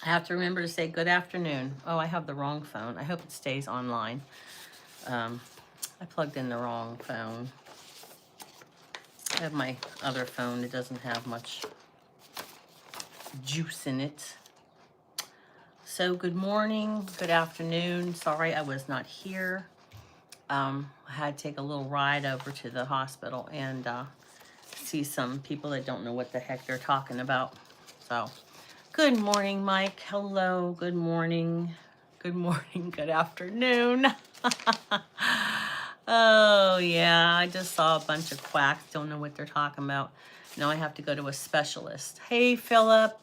have to remember to say good afternoon. Oh, I have the wrong phone. I hope it stays online. I plugged in the wrong phone. I have my other phone. It doesn't have much juice in it. So good morning, good afternoon. Sorry I was not here. I had to take a little ride over to the hospital and see some people that don't know what the heck they're talking about. So good morning, Mike. Hello, good morning. Good morning, good afternoon. Oh, yeah, I just saw a bunch of quacks, don't know what they're talking about. Now I have to go to a specialist. Hey, Philip.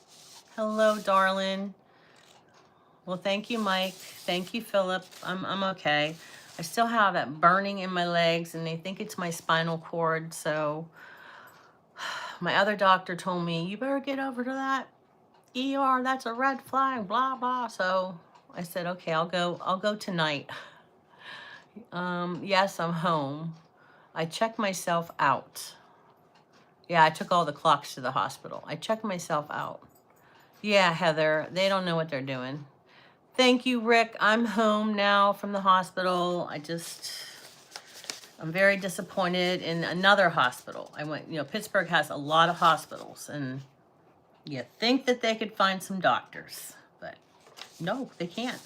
Hello, darling. Well, thank you, Mike. Thank you, Philip. I'm okay. I still have that burning in my legs, and they think it's my spinal cord, so my other doctor told me, you better get over to that ER, that's a red flag, blah, blah. So I said, okay, I'll go tonight. Yes, I'm home. I checked myself out. Yeah, I took all the clocks to the hospital. I checked myself out. Yeah, Heather, they don't know what they're doing. Thank you, Rick. I'm home now from the hospital. I'm very disappointed in another hospital. I went, Pittsburgh has a lot of hospitals, and you think that they could find some doctors, but no, they can't.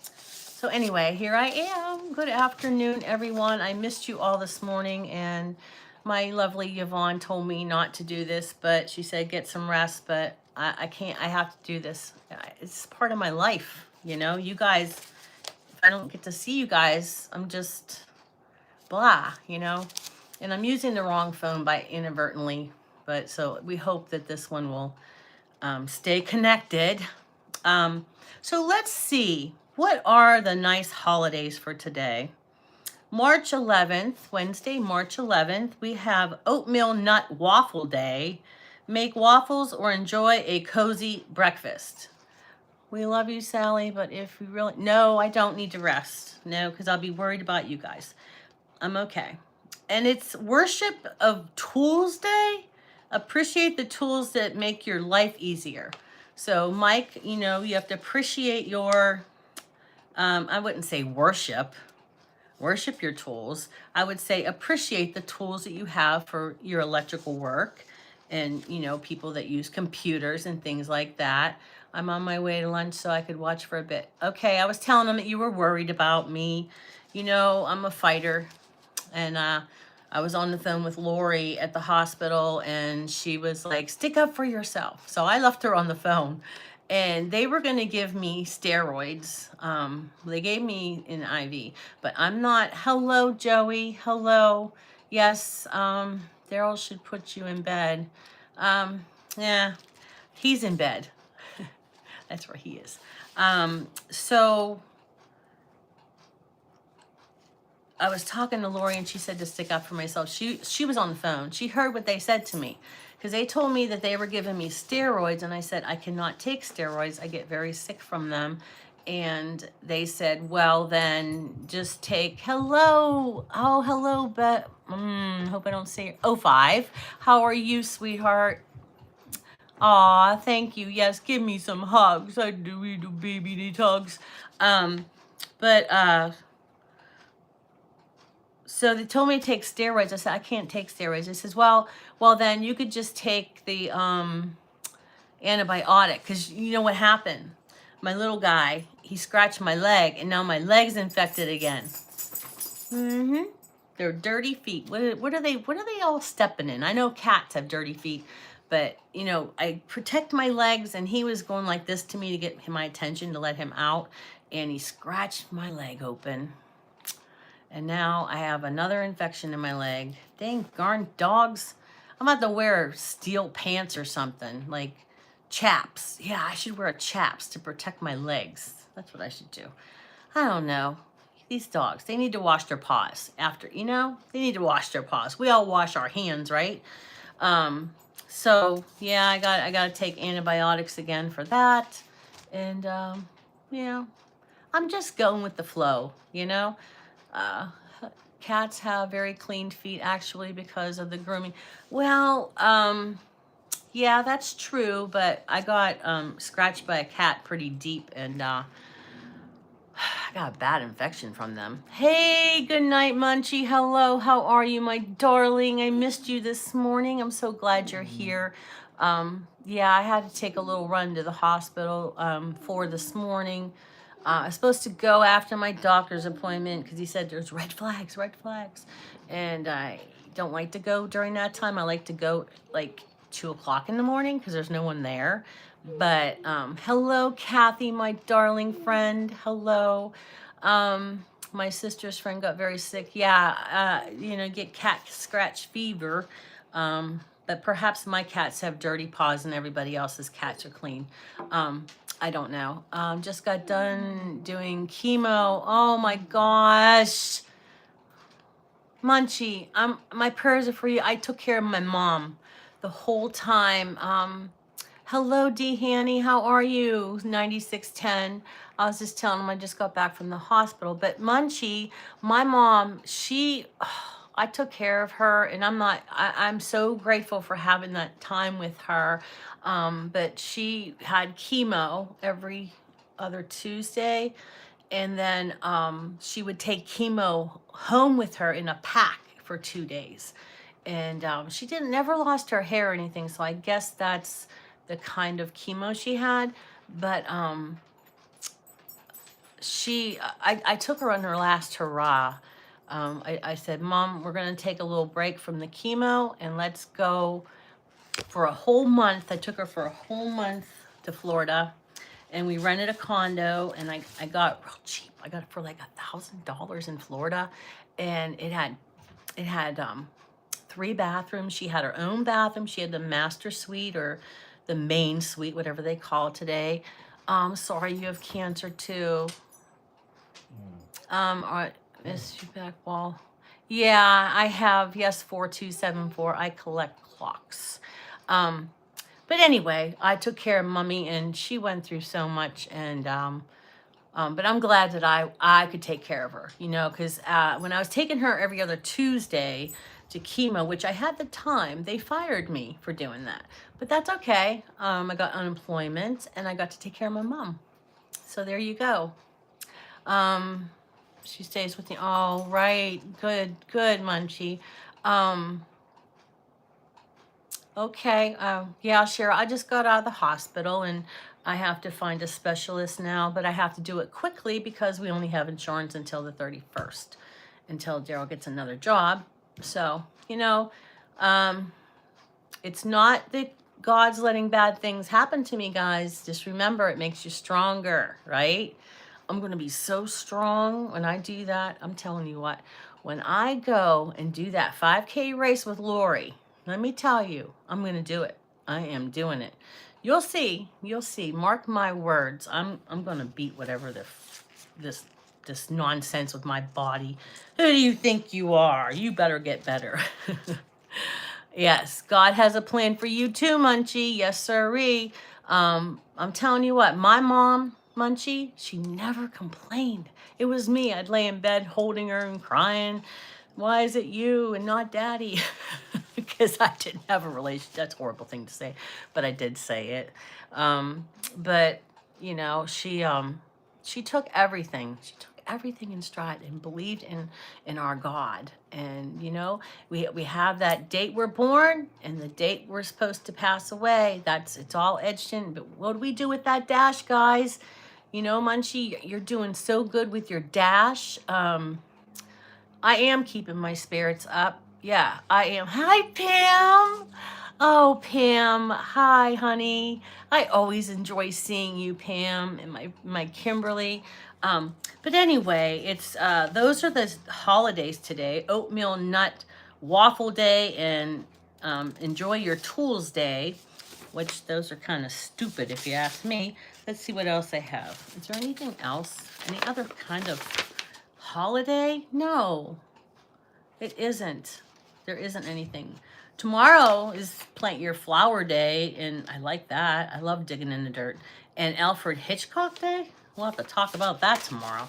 So anyway, here I am. Good afternoon, everyone. I missed you all this morning, and my lovely Yvonne told me not to do this, but she said get some rest, but I can't. I have to do this. It's part of my life, You guys, if I don't get to see you guys, I'm just blah, And I'm using the wrong phone by inadvertently, but so we hope that this one will stay connected. So let's see. What are the nice holidays for today? March 11th, Wednesday, March 11th, we have Oatmeal Nut Waffle Day. Make waffles or enjoy a cozy breakfast. We love you, Sally, but if we really... No, I don't need to rest. No, because I'll be worried about you guys. I'm okay. And it's Worship of Tools Day. Appreciate the tools that make your life easier. So, Mike, you have to appreciate your... I wouldn't say worship your tools. I would say appreciate the tools that you have for your electrical work and, people that use computers and things like that. I'm on my way to lunch so I could watch for a bit. Okay, I was telling them that you were worried about me. I'm a fighter. And I was on the phone with Lori at the hospital, and she was like, stick up for yourself. So I left her on the phone. And they were going to give me steroids. They gave me an IV, but I'm not. Hello, Joey. Hello. Yes, Daryl should put you in bed. Yeah, he's in bed. That's where he is. So I was talking to Lori, and she said to stick up for myself. She was on the phone. She heard what they said to me. Because they told me that they were giving me steroids, and I said, I cannot take steroids. I get very sick from them. And they said, well, then just take, hello. Oh, hello, but hope I don't say, 05. How are you, sweetheart? Aw, thank you. Yes, give me some hugs. I do, we do baby need hugs. So they told me to take steroids. I said, I can't take steroids. They says, well, then you could just take the antibiotic. Because you know what happened? My little guy, he scratched my leg, and now my leg's infected again. They're dirty feet. What are they all stepping in? I know cats have dirty feet, but, I protect my legs, and he was going like this to me to get my attention, to let him out, and he scratched my leg open. And now I have another infection in my leg. Dang darn dogs. I'm about to wear steel pants or something, like chaps. Yeah, I should wear chaps to protect my legs. That's what I should do. I don't know. These dogs, they need to wash their paws after, they need to wash their paws. We all wash our hands, right? So yeah, I got to take antibiotics again for that. And, I'm just going with the flow, Cats have very clean feet, actually, because of the grooming. Well, Yeah, that's true, but I got scratched by a cat pretty deep, and I got a bad infection from them. Hey, good night, Munchie. Hello, how are you, my darling? I missed you this morning. I'm so glad you're here. Yeah, I had to take a little run to the hospital for this morning. I was supposed to go after my doctor's appointment because he said there's red flags, red flags. And I don't like to go during that time. I like to go like 2 o'clock in the morning because there's no one there. But hello, Kathy, my darling friend. Hello. My sister's friend got very sick. Yeah, get cat scratch fever. But perhaps my cats have dirty paws and everybody else's cats are clean. I don't know. Just got done doing chemo. Oh my gosh. Munchie, my prayers are for you. I took care of my mom the whole time. Hello, D. Hanny. How are you? 9610. I was just telling him I just got back from the hospital. But Munchie, my mom, I took care of her, and I'm so grateful for having that time with her. But she had chemo every other Tuesday. And then she would take chemo home with her in a pack for 2 days. And she never lost her hair or anything. So I guess that's the kind of chemo she had. But I took her on her last hurrah. I said, Mom, we're going to take a little break from the chemo and let's go for a whole month. I took her for a whole month to Florida. And we rented a condo, and I got real cheap. I got it for like $1,000 in Florida, and it had 3 bathrooms. She had her own bathroom. She had the master suite or the main suite, whatever they call it today. Sorry, you have cancer too. All right, Miss back wall. Yeah, I have. Yes, 4274. I collect clocks. But anyway, I took care of Mummy, and she went through so much, and but I'm glad that I could take care of her, because when I was taking her every other Tuesday to chemo, which I had the time, they fired me for doing that. But that's okay. I got unemployment, and I got to take care of my mom. So there you go. She stays with me. Oh, right. Good, Munchie. Okay, yeah, Cheryl, I just got out of the hospital and I have to find a specialist now, but I have to do it quickly because we only have insurance until the 31st, until Daryl gets another job. So, it's not that God's letting bad things happen to me, guys. Just remember, it makes you stronger, right? I'm going to be so strong when I do that. I'm telling you what, when I go and do that 5K race with Lori, let me tell you, I'm going to do it. I am doing it. You'll see. Mark my words. I'm going to beat whatever this nonsense with my body. Who do you think you are? You better get better. Yes, God has a plan for you too, Munchie. Yes, sirree. I'm telling you what, my mom, Munchie, she never complained. It was me. I'd lay in bed holding her and crying. Why is it you and not Daddy? Because I didn't have a relationship. That's a horrible thing to say, but I did say it. But she took everything. She took everything in stride and believed in our God. And we have that date we're born and the date we're supposed to pass away. It's all etched in. But what do we do with that dash, guys? Munchie, you're doing so good with your dash. I am keeping my spirits up. Yeah, I am. Hi, Pam. Oh, Pam. Hi, honey. I always enjoy seeing you, Pam, and my Kimberly. But anyway, it's those are the holidays today. Oatmeal Nut Waffle Day and Enjoy Your Tools Day, which those are kind of stupid if you ask me. Let's see what else I have. Is there anything else? Any other kind of holiday? No, it isn't. There isn't anything. Tomorrow is Plant Your Flower Day, and I like that. I love digging in the dirt. And Alfred Hitchcock Day? We'll have to talk about that tomorrow.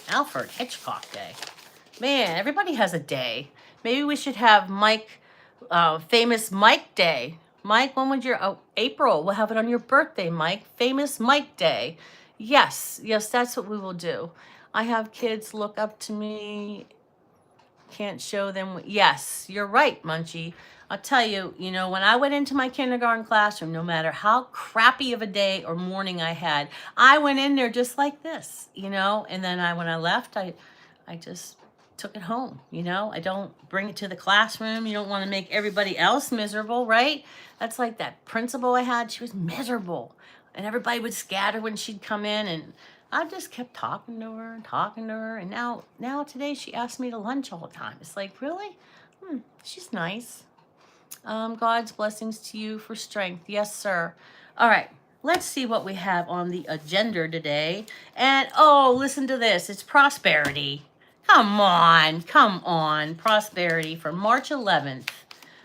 Alfred Hitchcock Day. Man, everybody has a day. Maybe we should have famous Mike Day. Mike, when would your, oh, April, we'll have it on your birthday, Mike. Famous Mike Day. Yes, yes, that's what we will do. I have kids look up to me, can't show them. Yes, you're right, Munchie. I'll tell you, you know, when I went into my kindergarten classroom, no matter how crappy of a day or morning I had, I went in there just like this, you know, and then when I left, I just took it home, you know. I don't bring it to the classroom. You don't want to make everybody else miserable, right? That's like that principal I had. She was miserable, and everybody would scatter when she'd come in, and I just kept talking to her and talking to her. And now today she asked me to lunch all the time. It's like, really? She's nice. God's blessings to you for strength. Yes, sir. All right. Let's see what we have on the agenda today. And oh, listen to this. It's prosperity. Come on. Come on. Prosperity for March 11th.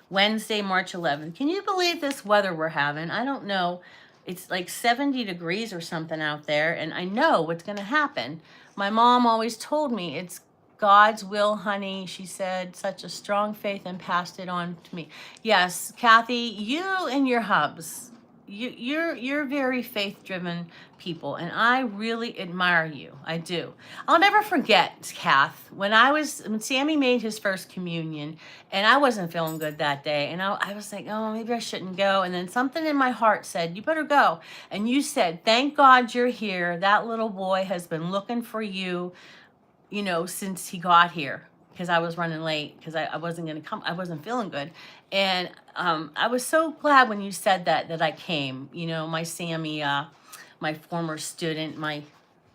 Wednesday, March 11th. Can you believe this weather we're having? I don't know. It's like 70 degrees or something out there, and I know what's going to happen. My mom always told me it's God's will, honey. She said, such a strong faith, and passed it on to me. Yes, Kathy, you and your hubs, you're very faith-driven people, and I really admire you. I do. I'll never forget, Kath, when Sammy made his first communion, and I wasn't feeling good that day, and I was like, oh, maybe I shouldn't go. And then something in my heart said, you better go. And you said, thank God you're here. That little boy has been looking for you, you know, since he got here, because I was running late because I wasn't going to come. I wasn't feeling good. And I was so glad when you said that I came. You know, my Sammy, my former student,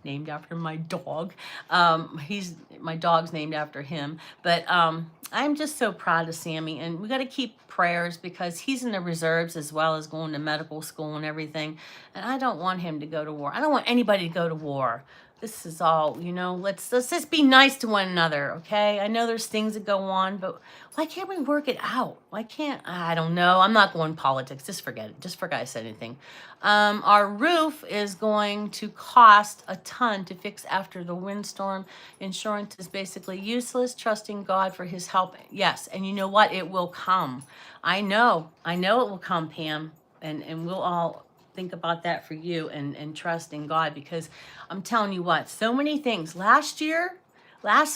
named after my dog. My dog's named after him. But I'm just so proud of Sammy, and we got to keep prayers because he's in the reserves as well as going to medical school and everything. And I don't want him to go to war. I don't want anybody to go to war. This is all, you know, let's just be nice to one another, okay? I know there's things that go on, but why can't we work it out? I don't know. I'm not going politics. Just forget it. Just forget I said anything. Our roof is going to cost a ton to fix after the windstorm. Insurance is basically useless. Trusting God for his help. Yes, and you know what? It will come. I know it will come, Pam, and we'll all think about that for you and trust in God, because I'm telling you what, so many things. Last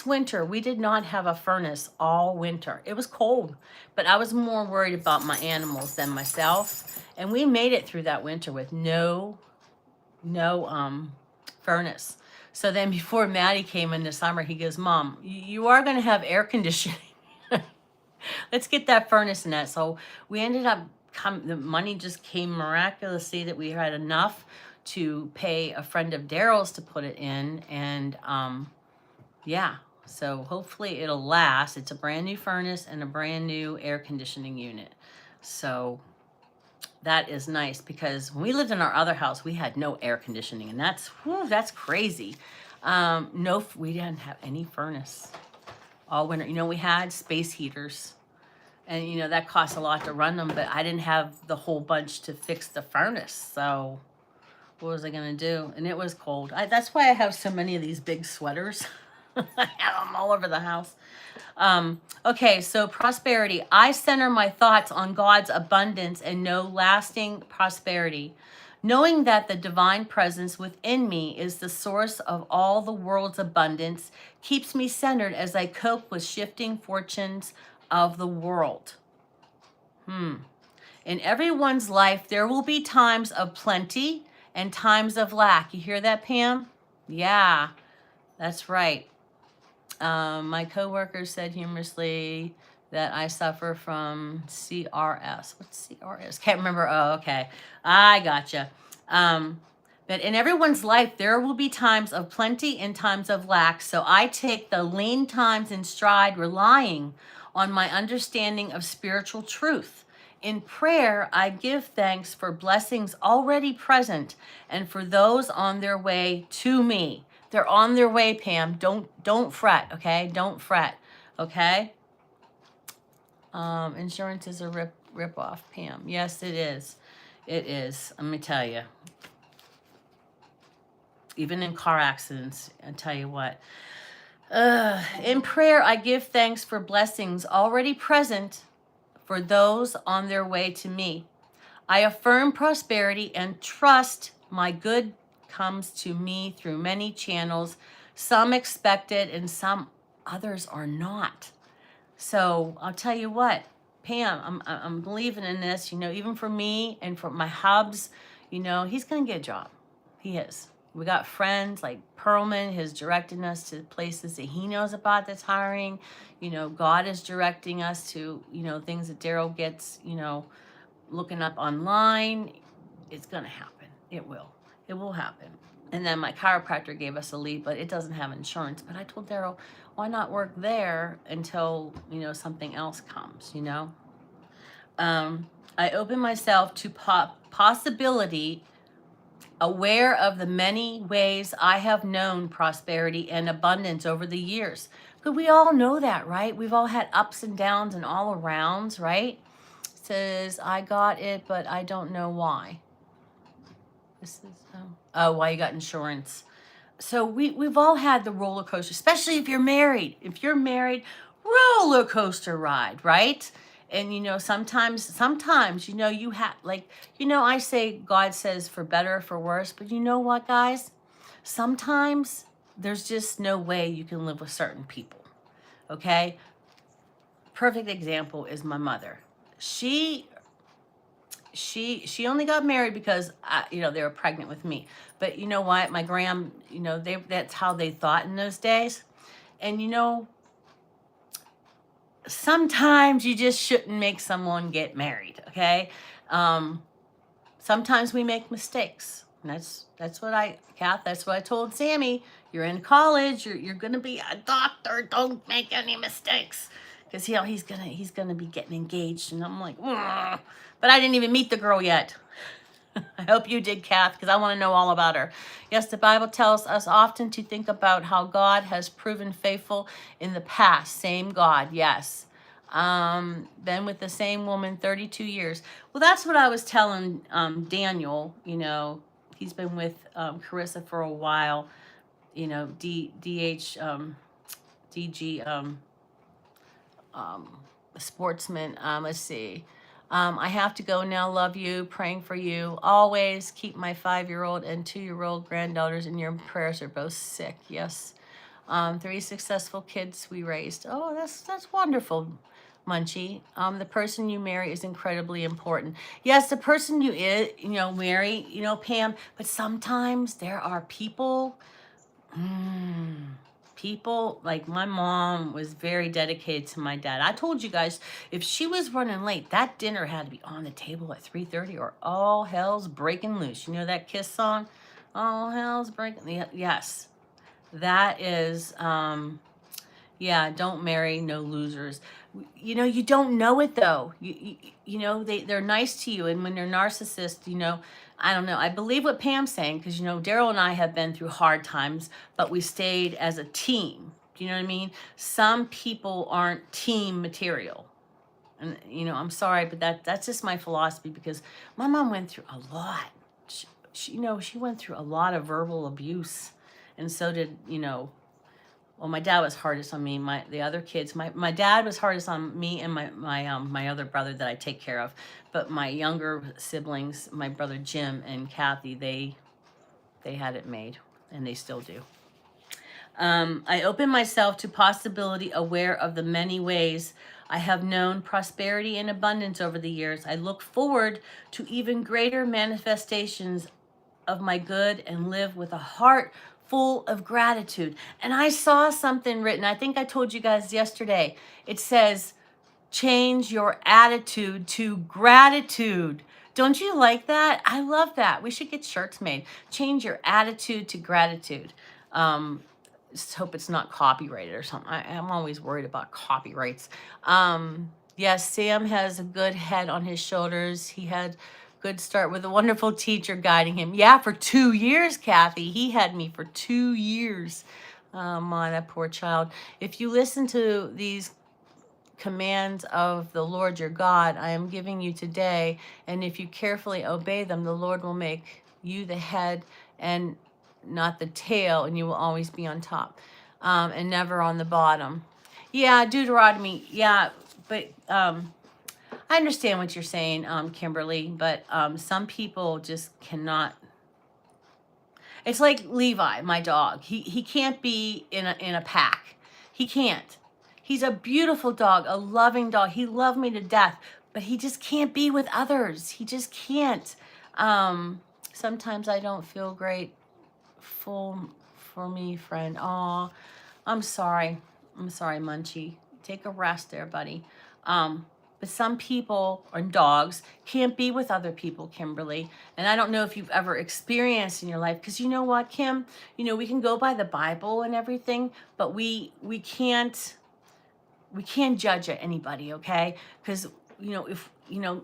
winter, we did not have a furnace all winter. It was cold, but I was more worried about my animals than myself. And we made it through that winter with no furnace. So then before Maddie came in the summer, he goes, Mom, you are going to have air conditioning. Let's get that furnace in that. So we ended up the money just came miraculously that we had enough to pay a friend of Daryl's to put it in. And yeah, so hopefully it'll last. It's a brand new furnace and a brand new air conditioning unit. So that is nice, because when we lived in our other house, we had no air conditioning, and that's crazy. No, we didn't have any furnace all winter. You know, we had space heaters, and you know that costs a lot to run them, but I didn't have the whole bunch to fix the furnace. So what was I gonna do? And it was cold. That's why I have so many of these big sweaters. I have them all over the house. Okay, so prosperity. I center my thoughts on God's abundance and know lasting prosperity. Knowing that the divine presence within me is the source of all the world's abundance keeps me centered as I cope with shifting fortunes of the world. In everyone's life, there will be times of plenty and times of lack. You hear that, Pam? Yeah, that's right. My coworker said humorously that I suffer from CRS. What's CRS? Can't remember. Oh, okay. I gotcha. But in everyone's life, there will be times of plenty and times of lack. So I take the lean times in stride, relying on my understanding of spiritual truth. In prayer, I give thanks for blessings already present and for those on their way to me. They're on their way, Pam. Don't fret, okay? Don't fret, okay? Insurance is a rip off, Pam. Yes, it is. It is. Let me tell you. Even in car accidents, I tell you what. In prayer, I give thanks for blessings already present for those on their way to me. I affirm prosperity and trust my good comes to me through many channels, some expected and some others are not. So I'll tell you what, Pam, I'm believing in this, you know, even for me and for my hubs, you know, he's going to get a job. He is. We got friends like Perlman has directed us to places that he knows about that's hiring. You know, God is directing us to, you know, things that Daryl gets, you know, looking up online. It's going to happen. It will. It will happen. And then my chiropractor gave us a lead, but it doesn't have insurance. But I told Daryl, why not work there until, you know, something else comes, you know? I open myself to possibility, aware of the many ways I have known prosperity and abundance over the years. But we all know that, right? We've all had ups and downs and all arounds, right? It says, I got it, but I don't know why. This is, why you got insurance. So we've all had the roller coaster, especially if you're married. If you're married, roller coaster ride, right? And you know, sometimes, you know, you have like, you know, I say God says for better or for worse, but you know what, guys? Sometimes there's just no way you can live with certain people. Okay? Perfect example is my mother. She only got married because you know, they were pregnant with me. But you know what, my you know, that's how they thought in those days. And you know, sometimes you just shouldn't make someone get married. Okay. Sometimes we make mistakes. And that's what I told Sammy. You're in college, you're gonna be a doctor, don't make any mistakes. Because you know, he's gonna be getting engaged. And I'm like, ugh. But I didn't even meet the girl yet. I hope you did, Kath, because I want to know all about her. Yes, the Bible tells us often to think about how God has proven faithful in the past. Same God, yes. Been with the same woman 32 years. Well, that's what I was telling Daniel. You know, he's been with Carissa for a while. You know, DG, sportsman. Let's see. I have to go now. Love you. Praying for you. Always keep my 5-year-old and 2-year-old granddaughters in your prayers. Are both sick. Yes. 3 successful kids we raised. Oh, that's wonderful, Munchie. The person you marry is incredibly important. Yes, the person you marry, you know, Pam. But sometimes there are people. People like my mom was very dedicated to my dad. I told you guys, if she was running late, that dinner had to be on the table at 3:30 or all hell's breaking loose. You know that Kiss song? All hell's breaking. Yes, that is. Yeah, don't marry no losers. You know, you don't know it though. You know, they're nice to you, and when they're narcissists, you know, I don't know. I believe what Pam's saying because you know, Daryl and I have been through hard times, but we stayed as a team. Do you know what I mean? Some people aren't team material. And you know, I'm sorry, but that's just my philosophy because my mom went through a lot. You know, she went through a lot of verbal abuse, and so did, you know, well, my dad was hardest on me. The other kids, my dad was hardest on me and my other brother that I take care of. But my younger siblings, my brother Jim and Kathy, they had it made, and they still do. I open myself to possibility, aware of the many ways I have known prosperity and abundance over the years. I look forward to even greater manifestations of my good and live with a heart full of gratitude. And I saw something written. I think I told you guys yesterday. It says, change your attitude to gratitude. Don't you like that? I love that. We should get shirts made. Change your attitude to gratitude. Just hope it's not copyrighted or something. I'm always worried about copyrights. Yes, Sam has a good head on his shoulders. He had good start with a wonderful teacher guiding him. Yeah, for 2 years, Kathy. He had me for 2 years. My, that poor child. If you listen to these commands of the Lord your God, I am giving you today, and if you carefully obey them, the Lord will make you the head and not the tail, and you will always be on top and never on the bottom. Yeah, Deuteronomy. Yeah, but I understand what you're saying, Kimberly, but some people just cannot. It's like Levi, my dog. He can't be in a pack. He can't. He's a beautiful dog, a loving dog. He loved me to death, but he just can't be with others. He just can't. Sometimes I don't feel great. Full for me, friend. Aw, I'm sorry. I'm sorry, Munchie. Take a rest there, buddy. But some people and dogs can't be with other people, Kimberly. And I don't know if you've ever experienced in your life, because you know what, Kim? You know, we can go by the Bible and everything, but we can't judge anybody, okay? Because if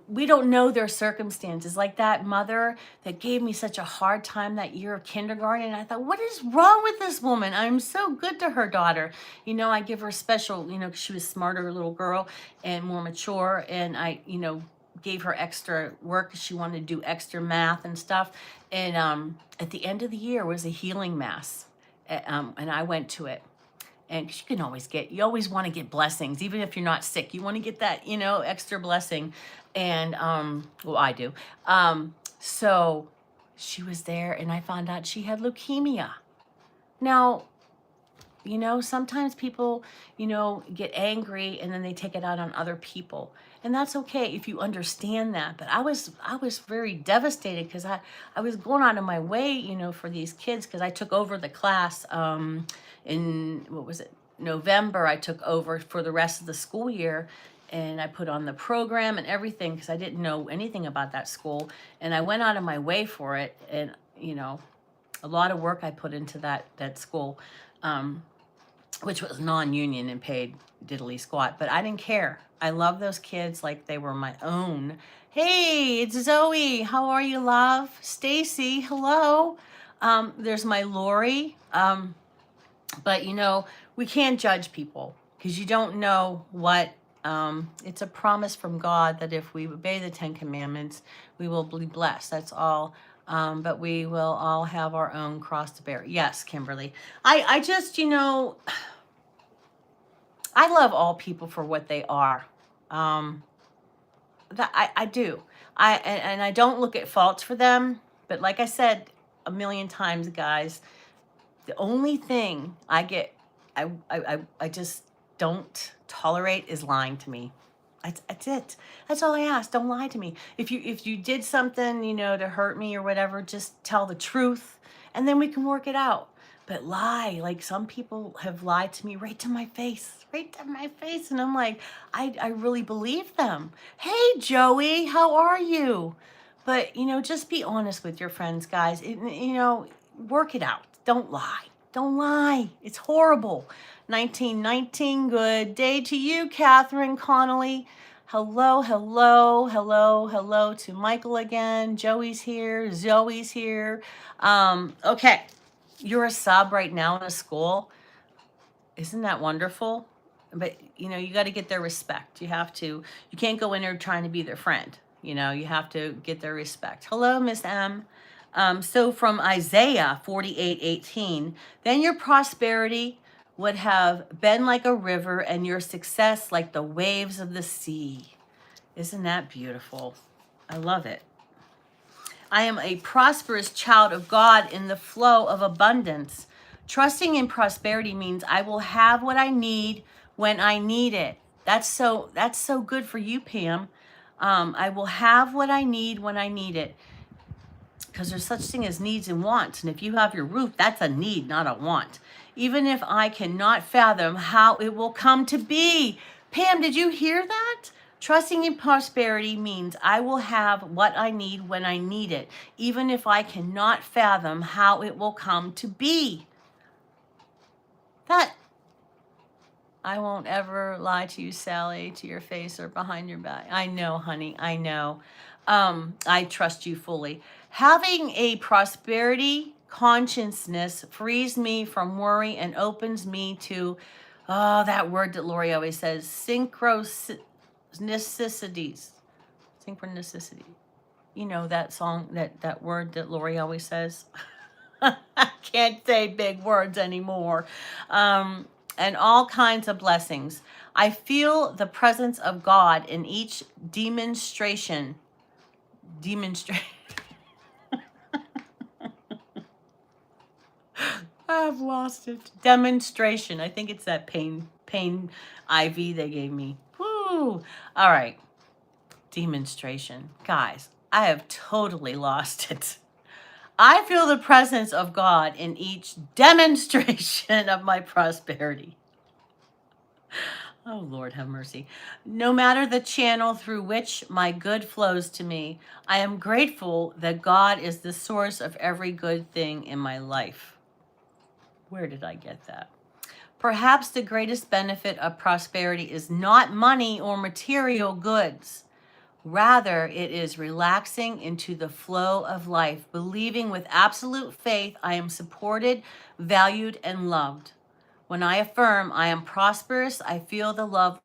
we don't know their circumstances. Like that mother that gave me such a hard time that year of kindergarten, and I thought, what is wrong with this woman? I'm so good to her daughter. I give her special, 'cause she was smarter little girl and more mature, and I gave her extra work. She wanted to do extra math and stuff. And at the end of the year was a healing mass, and I went to it. And you always want to get blessings, even if you're not sick. You want to get that, extra blessing. And, well, I do. So she was there, and I found out she had leukemia. Now, sometimes people, get angry and then they take it out on other people. And that's okay if you understand that. But I was very devastated because I was going out of my way, for these kids, because I took over the class in, what was it, November. I took over for the rest of the school year, and I put on the program and everything because I didn't know anything about that school. And I went out of my way for it. And, a lot of work I put into that school. Which was non-union and paid diddly squat, but I didn't care. I love those kids like they were my own. Hey, it's Zoe. How are you, love? Stacy, hello. There's my Lori. But we can't judge people because you don't know what. It's a promise from God that if we obey the 10 Commandments, we will be blessed. That's all. But we will all have our own cross to bear. Yes, Kimberly. I just, I love all people for what they are. That I do. And I don't look at faults for them. But like I said a million times, guys, the only thing I just don't tolerate is lying to me. That's it. That's all I ask. Don't lie to me. If you did something, to hurt me or whatever, just tell the truth, and then we can work it out. But lie, like some people have lied to me right to my face, and I'm like, I really believe them. Hey, Joey, how are you? But just be honest with your friends, guys. Work it out. Don't lie. Don't lie. It's horrible. 1919, good day to you, Catherine Connolly. Hello, hello, hello, hello to Michael again. Joey's here. Zoe's here. Okay. You're a sub right now in a school. Isn't that wonderful? But, you got to get their respect. You can't go in there trying to be their friend. You have to get their respect. Hello, Miss M. So from Isaiah 48:18, then your prosperity would have been like a river and your success like the waves of the sea. Isn't that beautiful? I love it. I am a prosperous child of God in the flow of abundance. Trusting in prosperity means I will have what I need when I need it. That's so good for you, Pam. I will have what I need when I need it. Because there's such thing as needs and wants. And if you have your roof, that's a need, not a want. Even if I cannot fathom how it will come to be. Pam, did you hear that? Trusting in prosperity means I will have what I need when I need it, even if I cannot fathom how it will come to be. That, I won't ever lie to you, Sally, to your face or behind your back. I know, honey, I know. I trust you fully. Having a prosperity consciousness frees me from worry and opens me to, that word that Lori always says, synchronicities. Synchronicity. That song, that word that Lori always says. I can't say big words anymore. and all kinds of blessings. I feel the presence of God in each demonstration. I've lost it. Demonstration. I think it's that pain IV they gave me. Woo. All right. Demonstration. Guys, I have totally lost it. I feel the presence of God in each demonstration of my prosperity. Oh, Lord, have mercy. No matter the channel through which my good flows to me, I am grateful that God is the source of every good thing in my life. Where did I get that? Perhaps the greatest benefit of prosperity is not money or material goods. Rather, it is relaxing into the flow of life, believing with absolute faith I am supported, valued, and loved. When I affirm I am prosperous, I feel the love.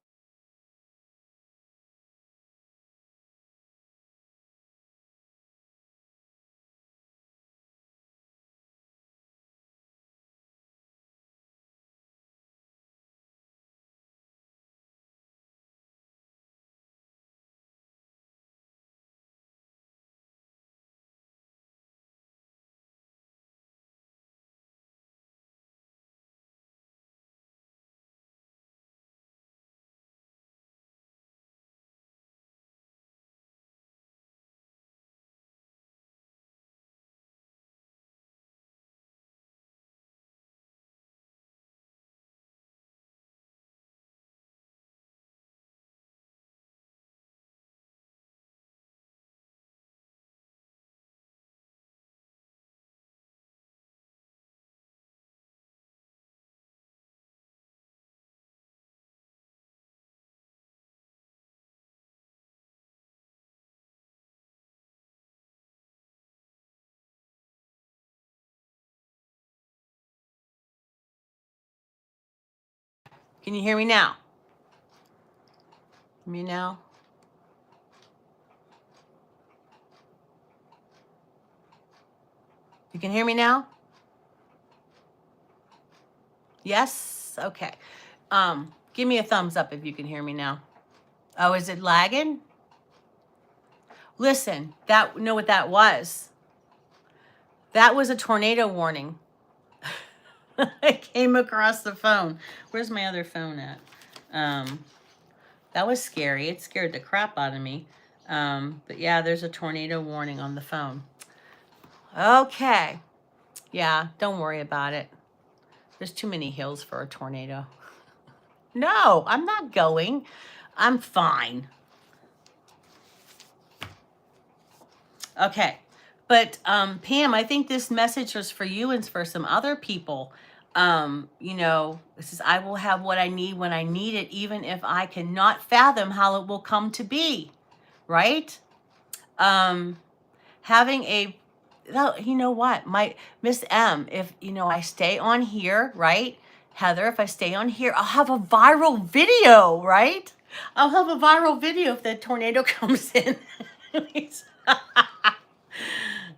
Can you hear me now? Me now? You can hear me now? Yes? Okay. Give me a thumbs up if you can hear me now. Oh, is it lagging? Listen, know what that was? That was a tornado warning. I came across the phone. Where's my other phone at? That was scary. It scared the crap out of me. But yeah, there's a tornado warning on the phone. Okay. Yeah, don't worry about it. There's too many hills for a tornado. No, I'm not going. I'm fine. Okay. But Pam, I think this message was for you and for some other people. It says, I will have what I need when I need it, even if I cannot fathom how it will come to be. Right? Having a, you know what, my Miss M, if, I stay on here, right? Heather, if I stay on here, I'll have a viral video, right? I'll have a viral video if the tornado comes in.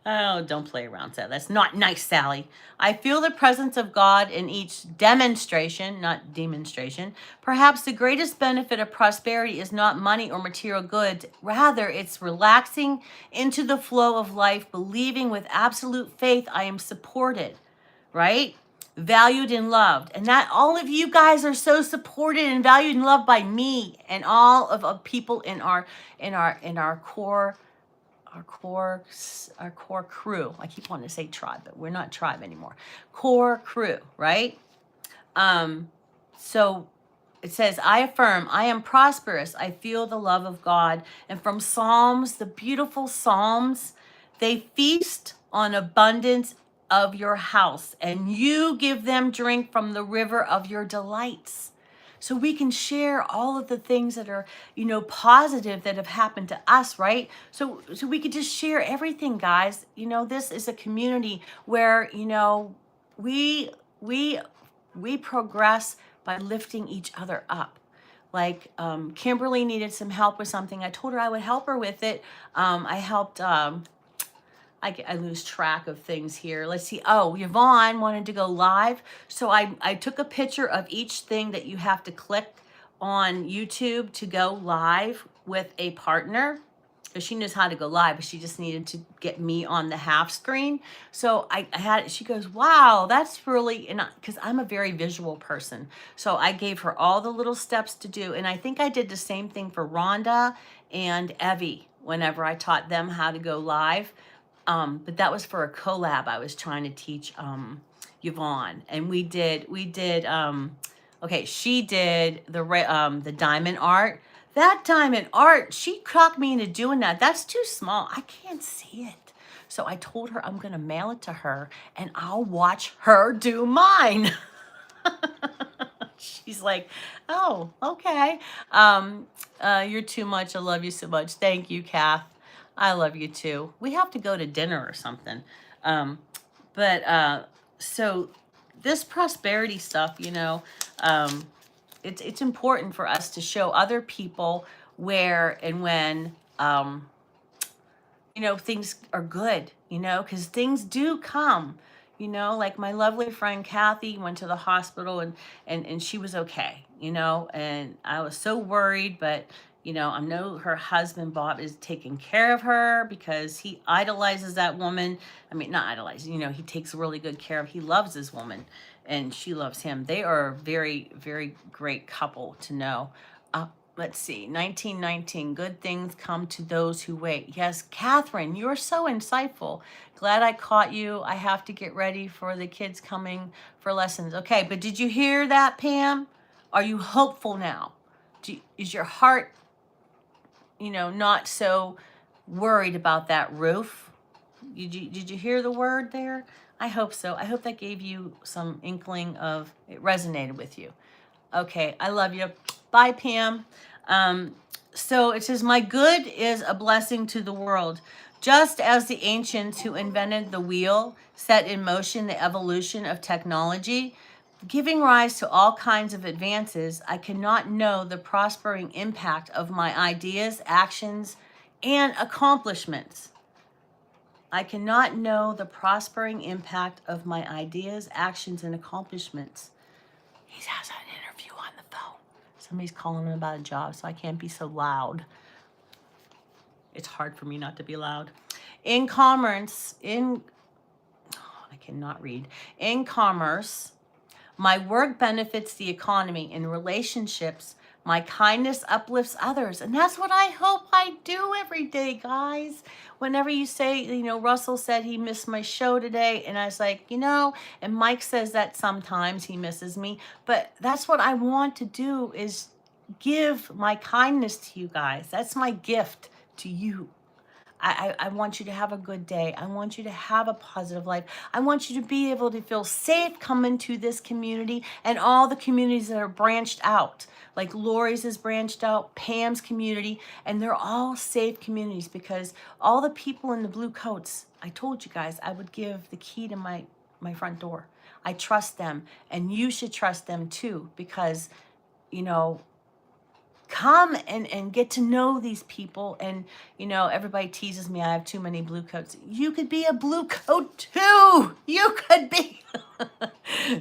Oh, don't play around, Sally. That's not nice, Sally. I feel the presence of God in each demonstration, not demonstration. Perhaps the greatest benefit of prosperity is not money or material goods. Rather, it's relaxing into the flow of life, believing with absolute faith I am supported, right? Valued and loved. And that all of you guys are so supported and valued and loved by me and all of people in our core crew. I keep wanting to say tribe, but we're not tribe anymore. Core crew, right? So it says, I affirm, I am prosperous. I feel the love of God. And from Psalms, the beautiful Psalms, they feast on abundance of your house, and you give them drink from the river of your delights. So we can share all of the things that are, positive that have happened to us, right? So we could just share everything, guys. This is a community where, we progress by lifting each other up. Like Kimberly needed some help with something. I told her I would help her with it. I helped I lose track of things here. Let's see. Oh, Yvonne wanted to go live. So I took a picture of each thing that you have to click on YouTube to go live with a partner. Because she knows how to go live, but she just needed to get me on the half screen. So I had, she goes, wow, that's really, and because I'm a very visual person. So I gave her all the little steps to do. And I think I did the same thing for Rhonda and Evie whenever I taught them how to go live. But that was for a collab I was trying to teach Yvonne. And we did, okay, she did the diamond art. That diamond art, she caught me into doing that. That's too small. I can't see it. So I told her I'm going to mail it to her and I'll watch her do mine. She's like, oh, okay. You're too much. I love you so much. Thank you, Kath. I love you too. We have to go to dinner or something. So this prosperity stuff, you know, it's important for us to show other people where and when, you know, things are good, you know, because things do come, you know, like my lovely friend Kathy went to the hospital and she was okay, you know, and I was so worried, but you know, I know her husband Bob is taking care of her because he idolizes that woman. I mean, not idolizes, you know, he takes really good care of, he loves this woman and she loves him. They are a very, very great couple to know. Let's see, 1919, good things come to those who wait. Yes, Catherine, you're so insightful. Glad I caught you. I have to get ready for the kids coming for lessons. Okay, but did you hear that, Pam? Are you hopeful now? Is your heart, you know, not so worried about that roof? Did you hear the word there? I hope so. I hope that gave you some inkling of, it resonated with you. Okay, I love you. Bye, Pam. So it says, my good is a blessing to the world. Just as the ancients who invented the wheel set in motion the evolution of technology, giving rise to all kinds of advances, I cannot know the prospering impact of my ideas, actions, and accomplishments. I cannot know the prospering impact of my ideas, actions, and accomplishments. He has an interview on the phone. Somebody's calling him about a job, so I can't be so loud. It's hard for me not to be loud. In commerce, I cannot read. In commerce, my work benefits the economy. In relationships, my kindness uplifts others. And that's what I hope I do every day, guys. Whenever you say, you know, Russell said he missed my show today. And I was like, you know, and Mike says that sometimes he misses me. But that's what I want to do, is give my kindness to you guys. That's my gift to you. I want you to have a good day. I want you to have a positive life. I want you to be able to feel safe coming to this community and all the communities that are branched out. Like Lori's is branched out, Pam's community, and they're all safe communities because all the people in the blue coats, I told you guys, I would give the key to my front door. I trust them, and you should trust them too because, you know, come and get to know these people. And you know, everybody teases me I have too many blue coats. You could be a blue coat too. You could be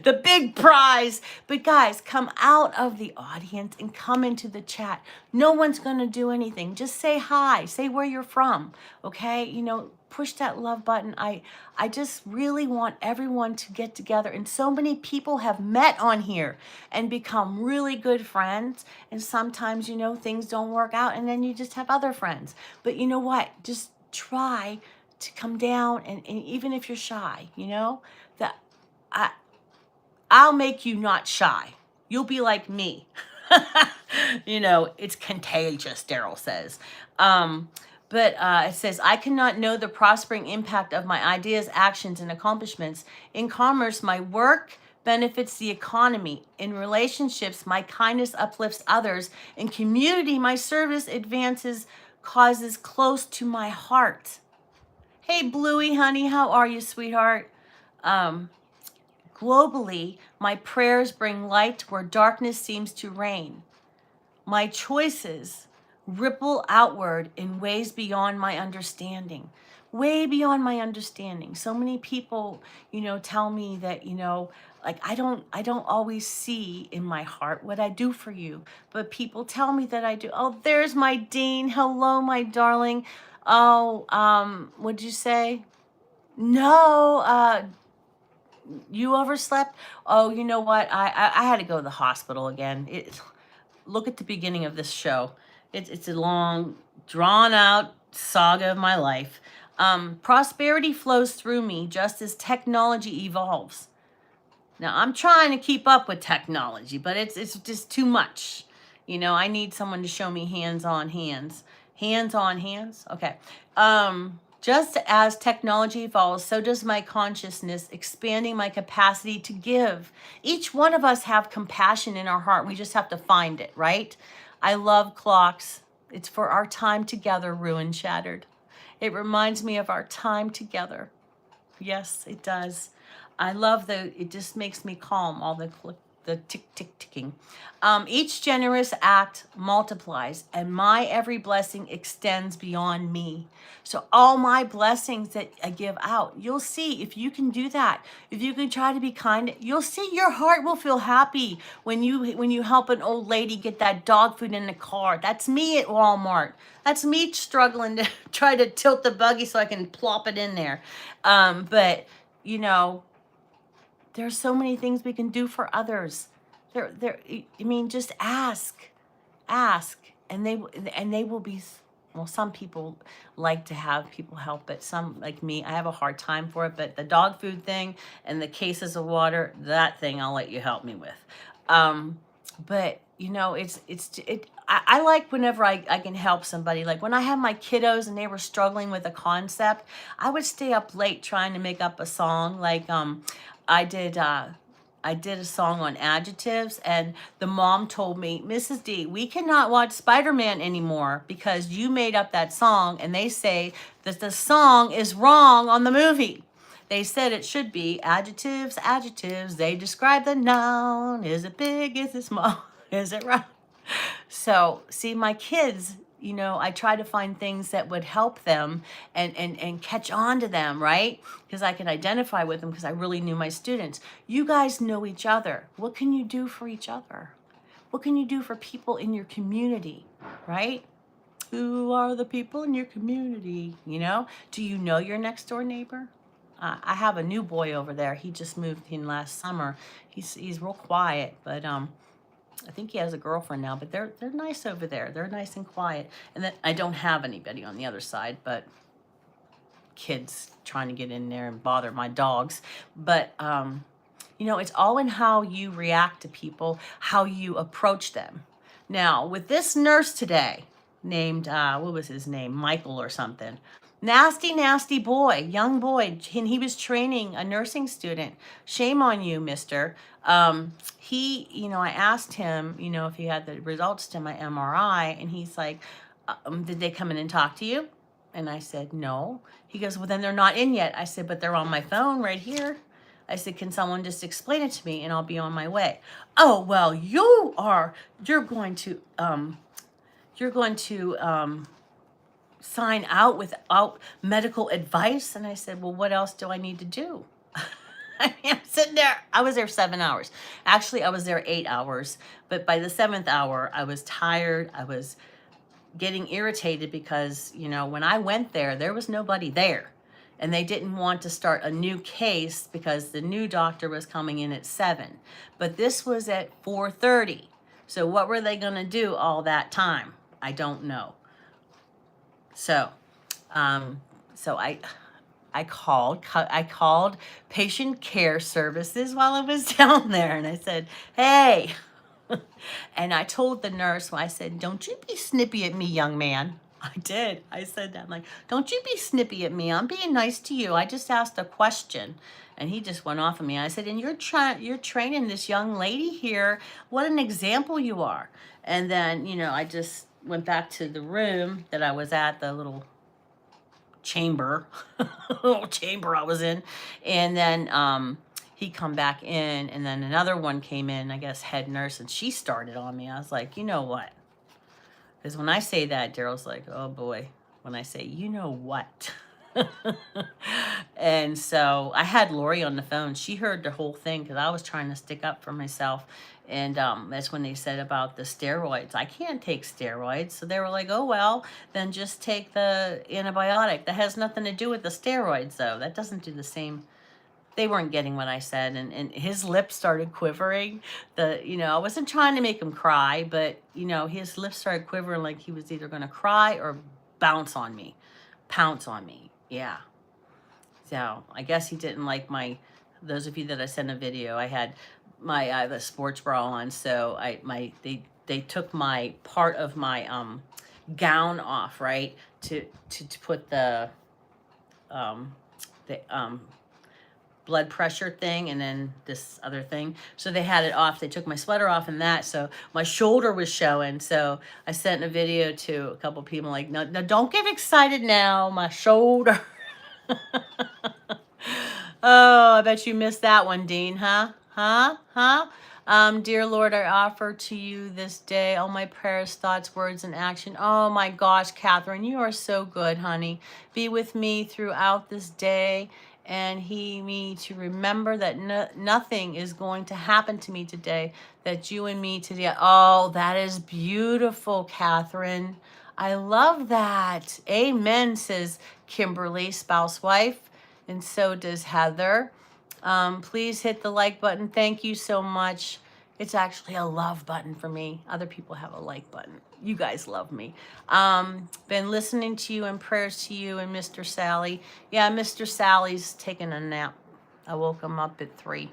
the big prize. But guys, come out of the audience and come into the chat. No one's going to do anything. Just say hi, say where you're from. Okay, you know, push that love button. I just really want everyone to get together, and so many people have met on here and become really good friends. And sometimes, you know, things don't work out and then you just have other friends. But you know what, just try to come down, and even if you're shy, you know, that I'll make you not shy. You'll be like me. You know, it's contagious, Daryl says. But it says, I cannot know the prospering impact of my ideas, actions, and accomplishments. In commerce, my work benefits the economy. In relationships, my kindness uplifts others. In community, my service advances causes close to my heart. Hey, Bluey, honey, how are you, sweetheart? Globally, my prayers bring light where darkness seems to reign. My choices ripple outward in ways beyond my understanding. way beyond my understanding. So many people, tell me that, like I don't always see in my heart what I do for you, but people tell me that I do. Oh, there's my Dean. Hello, my darling. Oh, what'd you say? No, you overslept. Oh, you know what? I had to go to the hospital again. Look at the beginning of this show. It's a long, drawn out saga of my life. Prosperity flows through me just as technology evolves. Now I'm trying to keep up with technology, but it's just too much. I need someone to show me hands on hands. Hands on hands? Okay. Just as technology evolves, so does my consciousness, expanding my capacity to give. Each one of us have compassion in our heart. We just have to find it, right? I love clocks. It's for our time together, ruined, shattered. It reminds me of our time together. Yes, it does. I love it just makes me calm, all the tick, tick, ticking. Each generous act multiplies, and my every blessing extends beyond me. So all my blessings that I give out, you'll see if you can do that. If you can try to be kind, you'll see your heart will feel happy when you help an old lady get that dog food in the car. That's me at Walmart. That's me struggling to try to tilt the buggy so I can plop it in there. But there's so many things we can do for others. Just ask, and they will be. Well, some people like to have people help, but some, like me, I have a hard time for it. But the dog food thing and the cases of water, that thing, I'll let you help me with. But I like whenever I can help somebody. Like when I had my kiddos and they were struggling with a concept, I would stay up late trying to make up a song. Like I did a song on adjectives, and the mom told me, Mrs. D, we cannot watch Spider-Man anymore because you made up that song, and they say that the song is wrong on the movie. They said it should be adjectives, adjectives. They describe the noun. Is it big? Is it small? Is it round? So, see, my kids, I try to find things that would help them and catch on to them, right? Because I can identify with them because I really knew my students. You guys know each other. What can you do for each other? What can you do for people in your community, right? Who are the people in your community? Do you know your next door neighbor? I have a new boy over there. He just moved in last summer. He's real quiet, but I think he has a girlfriend now, but they're nice over there. They're nice and quiet. And then I don't have anybody on the other side, but kids trying to get in there and bother my dogs. But it's all in how you react to people, how you approach them. Now, with this nurse today, named what was his name? Michael or something. Nasty boy, young boy, and he was training a nursing student. Shame on you, mister. I asked him, if he had the results to my MRI, and he's like, did they come in and talk to you? And I said, no. He goes, well, then they're not in yet. I said, but they're on my phone right here. I said, can someone just explain it to me and I'll be on my way? Oh, well, you're going to sign out without medical advice? And I said, well, what else do I need to do? I'm sitting there. I was there 7 hours. Actually, I was there 8 hours. But by the 7th hour, I was tired. I was getting irritated because, when I went there was nobody there. And they didn't want to start a new case because the new doctor was coming in at 7. But this was at 4:30. So what were they going to do all that time? I don't know. So I called patient care services while I was down there, and I said, hey, and I told the nurse, I said, don't you be snippy at me, young man. I did. I said that. I'm like, don't you be snippy at me. I'm being nice to you. I just asked a question. And he just went off of me. I said, and you're training this young lady here. What an example you are. And then, I just went back to the room that I was at, the little chamber, little chamber I was in. And then he come back in, and then another one came in, I guess head nurse, and she started on me. I was like, you know what? Because when I say that, Daryl's like, oh boy. When I say, you know what? And so I had Lori on the phone. She heard the whole thing because I was trying to stick up for myself. And that's when they said about the steroids. I can't take steroids. So they were like, oh, well, then just take the antibiotic. That has nothing to do with the steroids, though. That doesn't do the same. They weren't getting what I said. And his lips started quivering. I wasn't trying to make him cry, but, his lips started quivering like he was either going to cry or bounce on me, pounce on me. Yeah. So I guess he didn't like those of you that I sent a video, I had the sports bra on. So they took my part of my gown off, right? To put the blood pressure thing and then this other thing. So they had it off. They took my sweater off and that. So my shoulder was showing. So I sent a video to a couple people like, no, don't get excited now. My shoulder. Oh, I bet you missed that one, Dean, huh? Dear Lord, I offer to you this day all my prayers, thoughts, words, and action. Oh my gosh, Catherine, you are so good, honey. Be with me throughout this day and heal me to remember that nothing is going to happen to me today, that you and me today. Oh, that is beautiful, Catherine. I love that. Amen, says Kimberly, spouse wife. And so does Heather. Please hit the like button. Thank you so much. It's actually a love button for me. Other people have a like button. You guys love me. Been listening to you and prayers to you and Mr. Sally. Yeah, Mr. Sally's taking a nap. I woke him up at 3,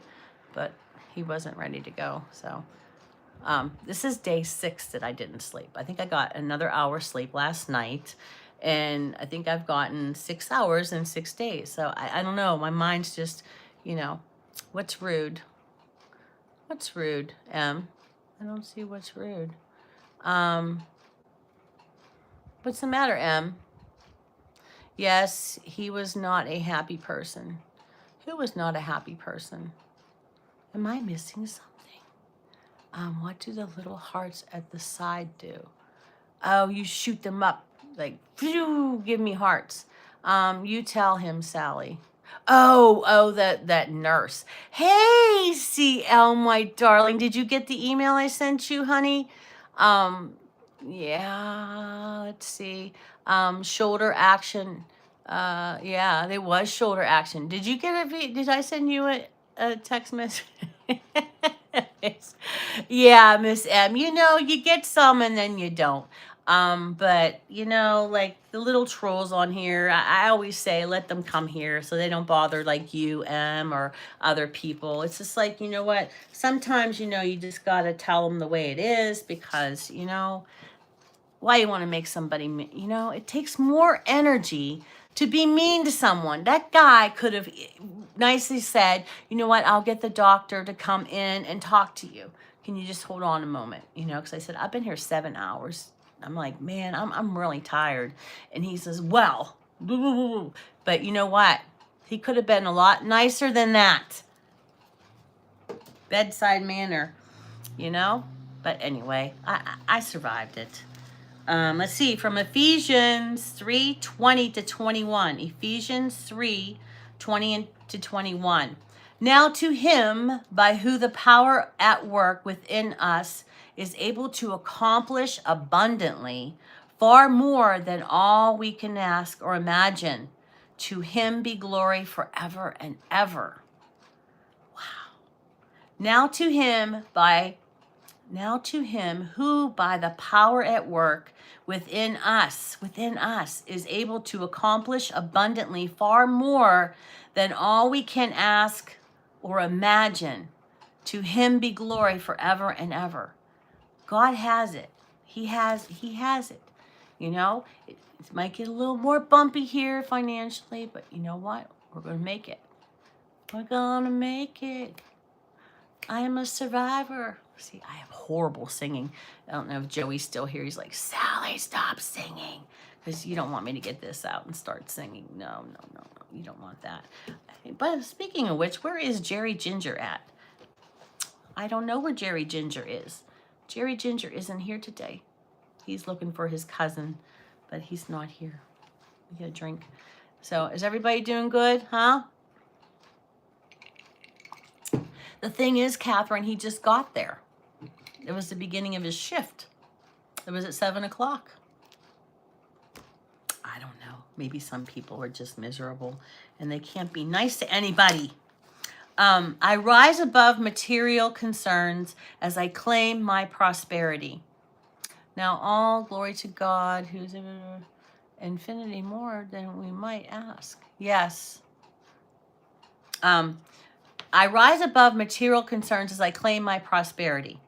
but he wasn't ready to go. So this is day 6 that I didn't sleep. I think I got another hour sleep last night. And I think I've gotten 6 hours in 6 days. So I don't know. My mind's just, what's rude? What's rude, Em? I don't see what's rude. What's the matter, Em? Yes, he was not a happy person. Who was not a happy person? Am I missing something? What do the little hearts at the side do? Oh, you shoot them up. Like, phew, give me hearts. You tell him, Sally. Oh, that nurse. Hey, CL, my darling. Did you get the email I sent you, honey? Yeah, let's see. Shoulder action. Yeah, there was shoulder action. Did you get did I send you a text message? Yeah, Miss M. You get some and then you don't. But like the little trolls on here, I always say let them come here so they don't bother like you, M, or other people. It's just like, you know what? Sometimes, you just gotta tell them the way it is because, why you want to make somebody, it takes more energy to be mean to someone. That guy could have nicely said, you know what, I'll get the doctor to come in and talk to you. Can you just hold on a moment? Because I said, I've been here 7 hours. I'm like, man, I'm really tired. And he says, well, but you know what? He could have been a lot nicer than that. Bedside manner, But anyway, I survived it. Let's see, from Ephesians 3:20-21. Ephesians 3:20-21. Now to him, by who the power at work within us is able to accomplish abundantly, far more than all we can ask or imagine. To him be glory forever and ever. Wow. Now to him who by the power at work within us is able to accomplish abundantly far more than all we can ask or imagine. To him be glory forever and ever. God has it. He has it. It might get a little more bumpy here financially, but you know what? We're going to make it. We're going to make it. I am a survivor. See, I have horrible singing. I don't know if Joey's still here. He's like, Sally, stop singing. Because you don't want me to get this out and start singing. No. You don't want that. But speaking of which, where is Jerry Ginger at? I don't know where Jerry Ginger is. Jerry Ginger isn't here today. He's looking for his cousin, but he's not here. Get a drink. So is everybody doing good, huh? The thing is, Catherine, he just got there. It was the beginning of his shift. It was at 7 o'clock. I don't know. Maybe some people are just miserable and they can't be nice to anybody. I rise above material concerns as I claim my prosperity. Now, all glory to God, who's infinity more than we might ask. Yes. I rise above material concerns as I claim my prosperity.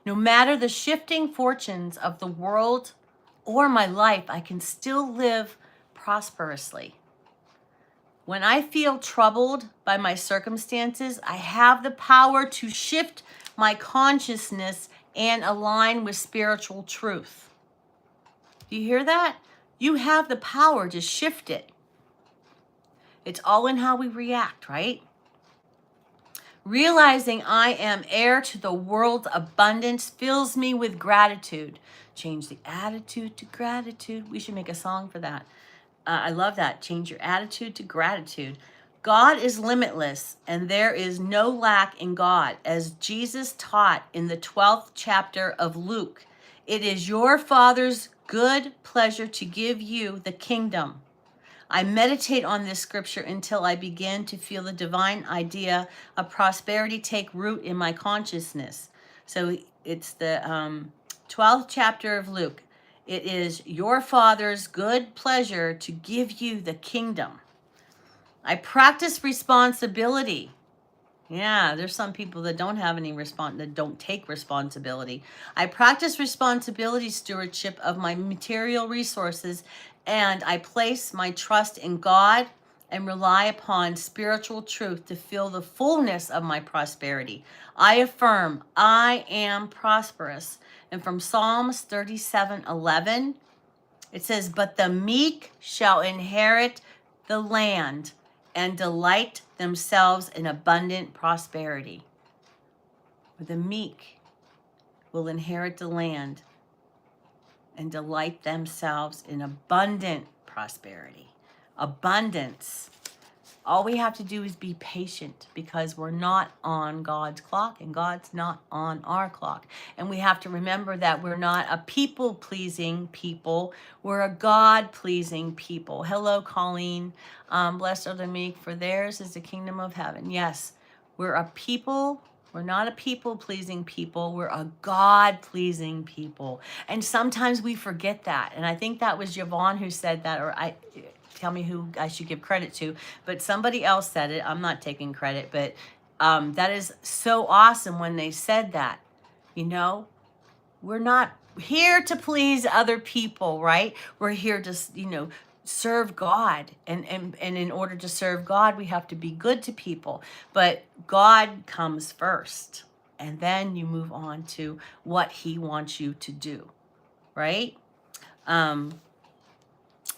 No matter the shifting fortunes of the world or my life, I can still live prosperously. When I feel troubled by my circumstances, I have the power to shift my consciousness and align with spiritual truth. Do you hear that? You have the power to shift it. It's all in how we react, right? Realizing I am heir to the world's abundance fills me with gratitude. Change the attitude to gratitude. We should make a song for that. I love that. Change your attitude to gratitude. God is limitless, and there is no lack in God. As Jesus taught in the 12th chapter of Luke, it is your Father's good pleasure to give you the kingdom. I meditate on this scripture until I begin to feel the divine idea of prosperity take root in my consciousness. So it's the 12th chapter of Luke. It is your Father's good pleasure to give you the kingdom. I practice responsibility. Yeah, there's some people that don't have any that don't take responsibility. I practice responsibility stewardship of my material resources, and I place my trust in God and rely upon spiritual truth to feel the fullness of my prosperity. I affirm I am prosperous. And from Psalms 37:11, it says, "But the meek shall inherit the land and delight themselves in abundant prosperity." The meek will inherit the land and delight themselves in abundant prosperity. Abundance. All we have to do is be patient, because we're not on God's clock and God's not on our clock. And we have to remember that we're not a people-pleasing people. We're a God-pleasing people. Hello, Colleen. Blessed are the meek, for theirs is the kingdom of heaven. Yes, we're a people. We're not a people-pleasing people. We're a God-pleasing people. And sometimes we forget that. And I think that was Yvonne who said that, or tell me who I should give credit to, but somebody else said it. I'm not taking credit, but that is so awesome when they said that. You know, we're not here to please other people, right? We're here to, serve God. And in order to serve God, we have to be good to people. But God comes first, and then you move on to what he wants you to do, right?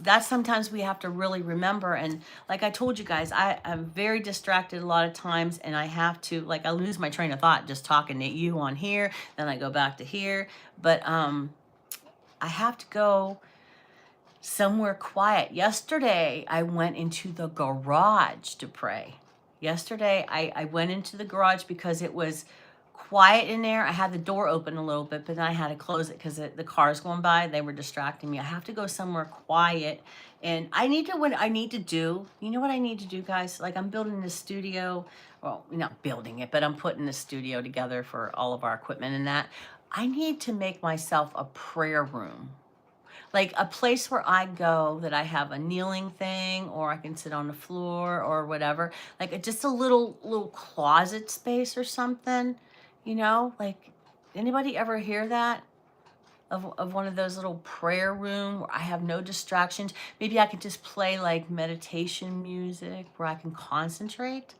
That's sometimes we have to really remember. And like I told you guys, I'm very distracted a lot of times, and I have to, like, I lose my train of thought just talking to you on here, then I go back to here. But I have to go somewhere quiet. Yesterday, I went into the garage to pray. Yesterday, I went into the garage because it was quiet in there. I had the door open a little bit, but then I had to close it because the cars going by, they were distracting me. I have to go somewhere quiet. And what I need to do, you know what I need to do, guys? Like, I'm building this studio. Well, not building it, but I'm putting the studio together for all of our equipment and that. I need to make myself a prayer room. Like a place where I go that I have a kneeling thing, or I can sit on the floor or whatever. Like just a little closet space or something, like, anybody ever hear that? Of one of those little prayer room where I have no distractions. Maybe I could just play like meditation music where I can concentrate.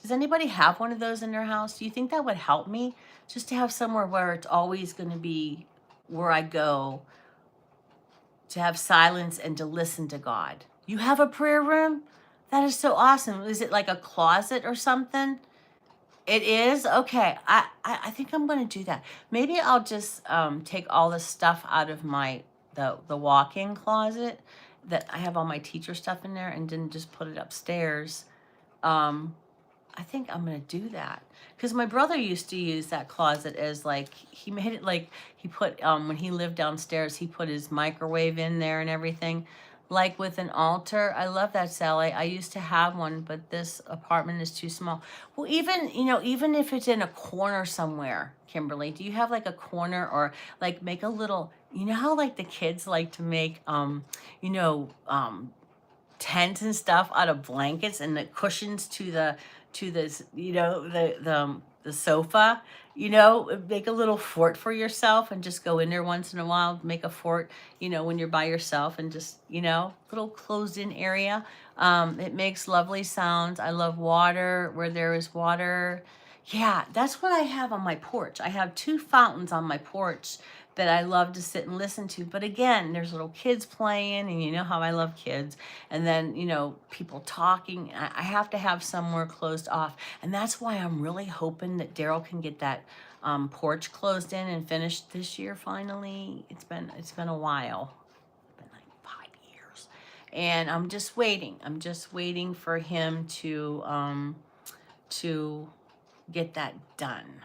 Does anybody have one of those in their house? Do you think that would help me? Just to have somewhere where it's always going to be where I go to have silence and to listen to God. You have a prayer room? That is so awesome. Is it like a closet or something? It is? Okay. I think I'm going to do that. Maybe I'll just take all the stuff out of the walk-in closet that I have all my teacher stuff in there and didn't just put it upstairs. I think I'm gonna do that because my brother used to use that closet as like he made it like he put when he lived downstairs he put his microwave in there and everything, like with an altar. I love that, Sally. I used to have one, but this apartment is too small. Well, even even if it's in a corner somewhere, Kimberly, do you have like a corner or like make a little? You know how like the kids like to make you know tents and stuff out of blankets and the cushions to this the sofa, make a little fort for yourself and just go in there once in a while, make a fort, when you're by yourself and just, little closed in area. It makes lovely sounds. I love water where there is water. Yeah, that's what I have on my porch. I have two fountains on my porch that I love to sit and listen to. But again, there's little kids playing, and you know how I love kids. And then, people talking. I have to have somewhere closed off. And that's why I'm really hoping that Daryl can get that porch closed in and finished this year finally. It's been a while. It's been like 5 years. And I'm just waiting. I'm just waiting for him to get that done.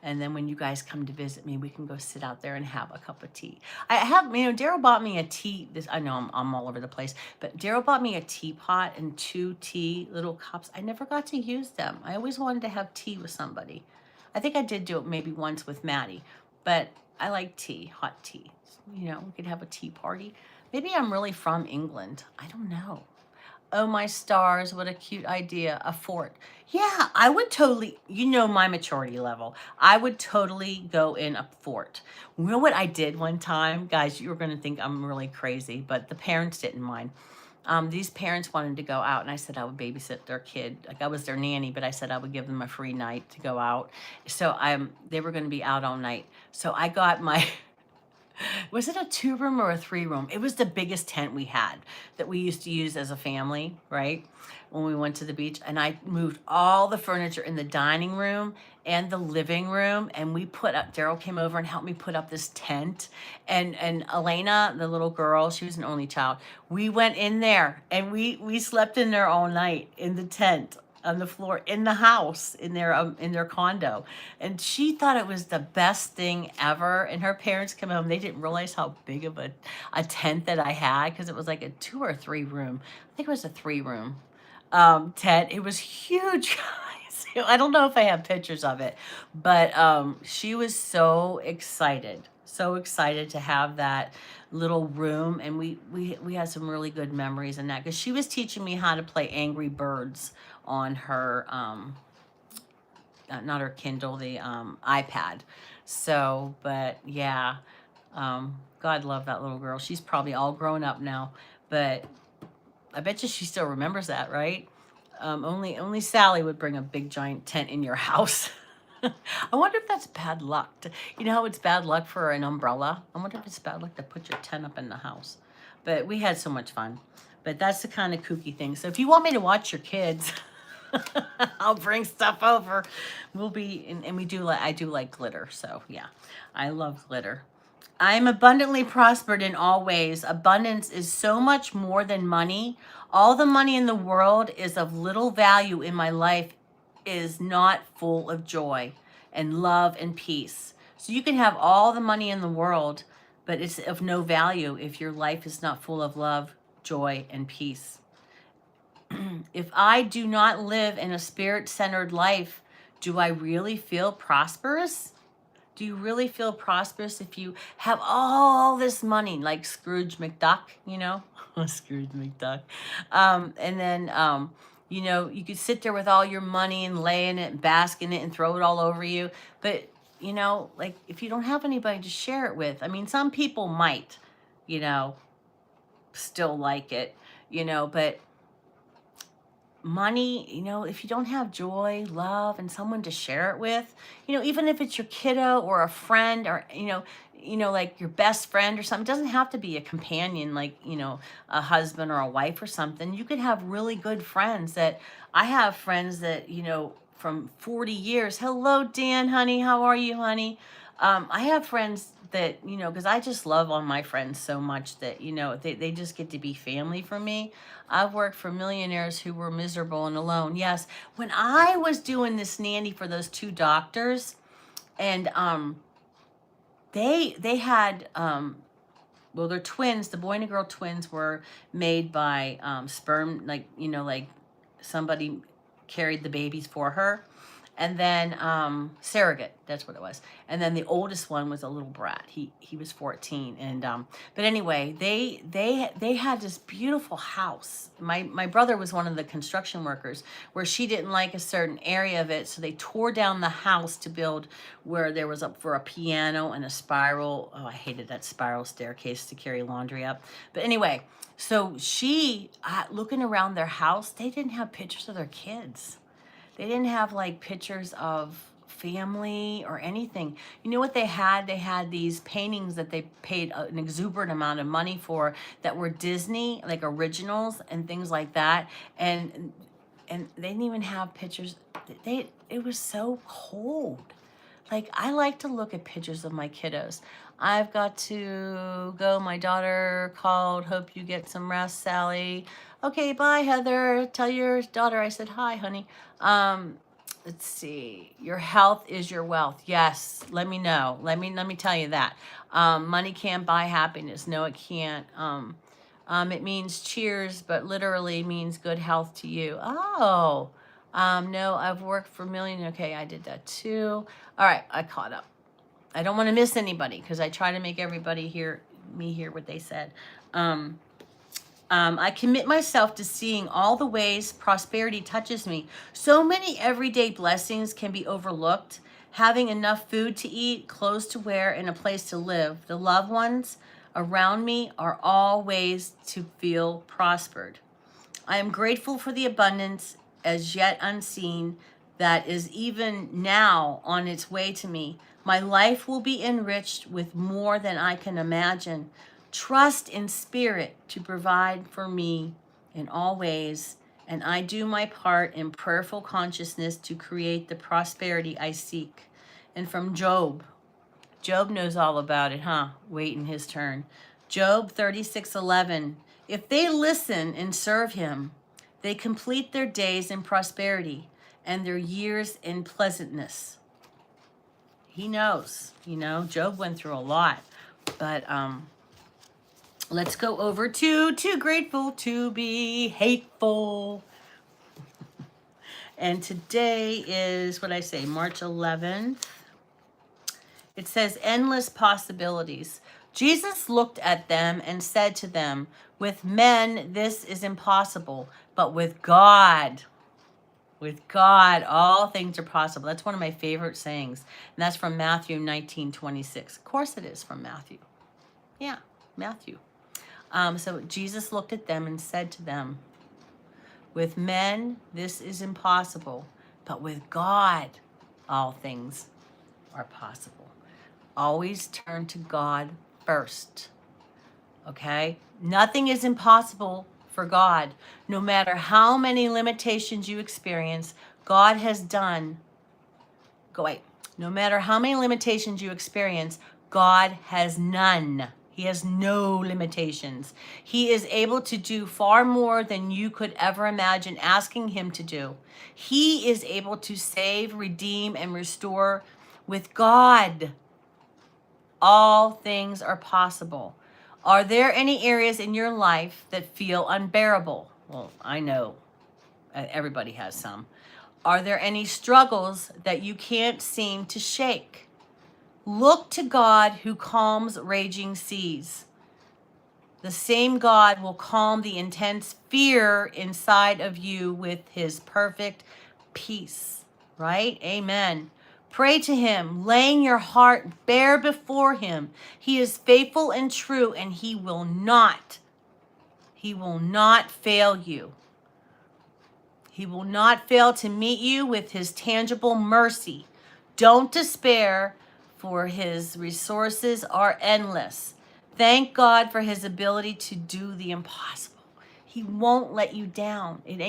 And then when you guys come to visit me, we can go sit out there and have a cup of tea. I have, Daryl bought me a tea. I know I'm all over the place, but Daryl bought me a teapot and 2 tea little cups. I never got to use them. I always wanted to have tea with somebody. I think I did do it maybe once with Maddie, but I like tea, hot tea. We could have a tea party. Maybe I'm really from England. I don't know. Oh, my stars, what a cute idea. A fort. Yeah, I would totally, my maturity level. I would totally go in a fort. You know what I did one time? Guys, you're going to think I'm really crazy, but the parents didn't mind. These parents wanted to go out, and I said I would babysit their kid. Like I was their nanny, but I said I would give them a free night to go out. So they were going to be out all night. So I got my... Was it a 2-room or a 3-room? It was the biggest tent we had that we used to use as a family, right? When we went to the beach. And I moved all the furniture in the dining room and the living room. And we put up, Daryl came over and helped me put up this tent. And Elena, the little girl, she was an only child. We went in there and we slept in there all night in the tent, on the floor in the house, in their condo. And she thought it was the best thing ever. And her parents came home. They didn't realize how big of a tent that I had, because it was like a 2 or 3 room. I think it was a 3-room tent. It was huge, guys. I don't know if I have pictures of it, but she was so excited to have that little room. And we had some really good memories in that, because she was teaching me how to play Angry Birds on her not her Kindle, the iPad. So, but yeah, God love that little girl. She's probably all grown up now, but I bet you she still remembers that, right? Only Sally would bring a big giant tent in your house. I wonder if that's bad luck. You know how it's bad luck for an umbrella? I wonder if it's bad luck to put your tent up in the house. But we had so much fun. But that's the kind of kooky thing. So if you want me to watch your kids, I'll bring stuff over. We'll be, and I do like glitter. So yeah, I love glitter. I am abundantly prospered in all ways. Abundance is so much more than money. All the money in the world is of little value in my life, is not full of joy and love and peace. So you can have all the money in the world, but it's of no value if your life is not full of love, joy, and peace. If I do not live in a spirit-centered life, do I really feel prosperous? Do you really feel prosperous if you have all this money, like Scrooge McDuck, Scrooge McDuck. And then, you could sit there with all your money and lay in it and bask in it and throw it all over you. But, like if you don't have anybody to share it with, some people might, still like it, but money, if you don't have joy, love, and someone to share it with, even if it's your kiddo or a friend or, like your best friend or something, it doesn't have to be a companion, like, a husband or a wife or something. You could have really good friends I have friends that, from 40 years. Hello, Dan, honey. How are you, honey? I have friends that, you know, because I just love on my friends so much that, you know, they just get to be family for me. I've worked for millionaires who were miserable and alone. Yes, when I was doing this nanny for those two doctors, and they had well, they're twins. The boy and the girl twins were made by sperm, like, you know, like somebody carried the babies for her. And then surrogate, that's what it was. And then the oldest one was a little brat. He was 14. And but anyway, they had this beautiful house. My brother was one of the construction workers where she didn't like a certain area of it, so they tore down the house to build where there was up for a piano and a spiral. Oh, I hated that spiral staircase to carry laundry up. But anyway, so she looking around their house, they didn't have pictures of their kids. They didn't have like pictures of family or anything. You know what they had? They had these paintings that they paid an exuberant amount of money for that were Disney, like originals and things like that. And they didn't even have pictures. It was so cold. Like, I like to look at pictures of my kiddos. I've got to go. My daughter called. Hope you get some rest, Sally. Okay, bye, Heather. Tell your daughter I said hi, honey. Let's see. Your health is your wealth. Yes, let me know. Let me tell you that. Money can't buy happiness. No, it can't. It means cheers, but literally means good health to you. Oh, no, I've worked for million. Okay, I did that too. All right, I caught up. I don't want to miss anybody because I try to make everybody hear what they said. I commit myself to seeing all the ways prosperity touches me. So many everyday blessings can be overlooked. Having enough food to eat, clothes to wear, and a place to live. The loved ones around me are all ways to feel prospered. I am grateful for the abundance as yet unseen that is even now on its way to me. My life will be enriched with more than I can imagine. Trust in spirit to provide for me in all ways, and I do my part in prayerful consciousness to create the prosperity I seek. And from Job. Job knows all about it, huh? Waiting his turn. Job 36:11. If they listen and serve him, they complete their days in prosperity and their years in pleasantness. He knows, you know, Job went through a lot. But let's go over to Too Grateful to Be Hateful. And today is, what I say, March 11th. It says, endless possibilities. Jesus looked at them and said to them, with men, this is impossible, but with God, all things are possible. That's one of my favorite sayings. And that's from Matthew 19:26. Of course it is from Matthew. Yeah, Matthew. So Jesus looked at them and said to them, with men, this is impossible, but with God, all things are possible. Always turn to God first, okay? Nothing is impossible for God. No matter how many limitations you experience, God has done, no matter how many limitations you experience, God has none. He has no limitations. He is able to do far more than you could ever imagine asking him to do. He is able to save, redeem, and restore. With God, all things are possible. Are there any areas in your life that feel unbearable? Well, I know everybody has some. Are there any struggles that you can't seem to shake? Look to God who calms raging seas. The same God will calm the intense fear inside of you with his perfect peace, right? Amen. Pray to him, laying your heart bare before him. He is faithful and true, and he will not fail you. He will not fail to meet you with his tangible mercy. Don't despair, for his resources are endless. Thank God for his ability to do the impossible. He won't let you down. It